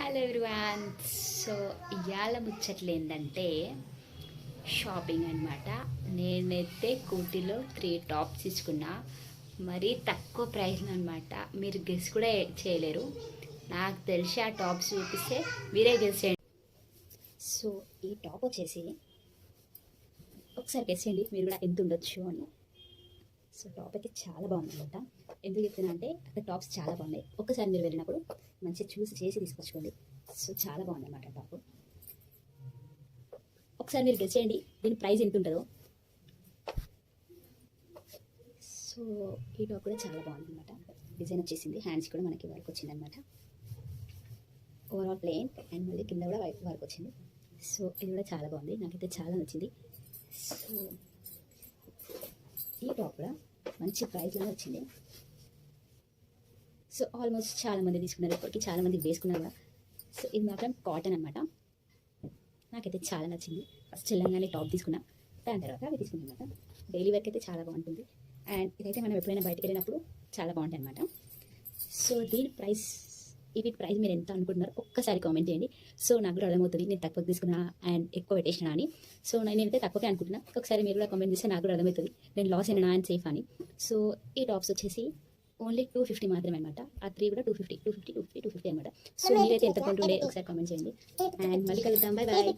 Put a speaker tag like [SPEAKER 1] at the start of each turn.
[SPEAKER 1] Hello everyone. So ఇవాళ ముచ్చట్లు ఏంటంటే షాపింగ్ అనమాట. నేనైతే కూటీలో 3 టాప్స్ తీసుకున్నా, మరీ తక్కువ ప్రైస్ అనమాట. మీరు గెస్ కూడా చేయలేరు. నాకు తెలిసి ఆ టాప్స్ చూపిస్తే మీరే గెస్ చేయండి. సో ఈ టాప్ వచ్చేసి ఒకసారి గెస్ చేయండి మీరు కూడా ఎంత ఉండొచ్చు అని. సో టాప్ అయితే చాలా బాగుంది అనమాట. ఎందుకు చెప్తున్నా అంటే అక్కడ టాప్స్ చాలా బాగున్నాయి. ఒక్కసారి మీరు వెళ్ళినప్పుడు మంచిగా చూసి చేసి తీసుకొచ్చుకోండి. సో చాలా బాగుంది అనమాట టాప్. ఒకసారి మీరు గెస్ చేయండి దీని ప్రైస్ ఎంత ఉంటుందో. సో ఈ టాప్ కూడా చాలా బాగుంది అనమాట. డిజైన్ వచ్చేసింది, హ్యాండ్స్ కూడా మనకి వర్క్ వచ్చింది అనమాట. ఓవరాల్ ప్లెయిన్ అండ్ మళ్ళీ కింద కూడా వర్క్ వచ్చింది. సో ఇది కూడా చాలా బాగుంది, నాకైతే చాలా నచ్చింది. సో ఈ టాప్ కూడా మంచి ప్రైస్లో వచ్చింది. సో ఆల్మోస్ట్ చాలామంది తీసుకున్నారు, ఇప్పటికి చాలామంది వేసుకున్నారు కూడా. సో ఇది మాత్రం కాటన్ అనమాట. నాకైతే చాలా నచ్చింది. ఫస్ట్ తెలంగాణ టాప్ తీసుకున్నా, దాని తర్వాత అవి తీసుకున్నాను అనమాట. డైలీ వర్క్ అయితే చాలా బాగుంటుంది. అండ్ ఇదైతే మనం ఎప్పుడైనా బయటకు వెళ్ళినప్పుడు చాలా బాగుంటుంది అనమాట. సో దీని ప్రైస్, ఇవి ప్రైస్ మీరు ఎంత అనుకుంటున్నారు ఒక్కసారి కామెంట్ చేయండి. సో నాకు కూడా అర్థమవుతుంది నేను తక్కువ తీసుకున్నా అండ్ ఎక్కువ పెట్టేసిన అని. సో నేనైతే తక్కువకే అనుకుంటున్నా. ఒకసారి మీరు కూడా కామెంట్ చేస్తే నాకు కూడా అర్థమవుతుంది నేను లాస్ అయినా అండ్ సేఫ్ అని. సో ఈ టాప్స్ వచ్చేసి ఓన్లీ 250 మాత్రమే అనమాట. ఆ 3 కూడా 250 అనమాట. సో మీరైతే ఎంత కొంటుండే ఒకసారి కామెంట్ చేయండి. అండ్ మళ్ళీ కలుద్దాం. Bye bye.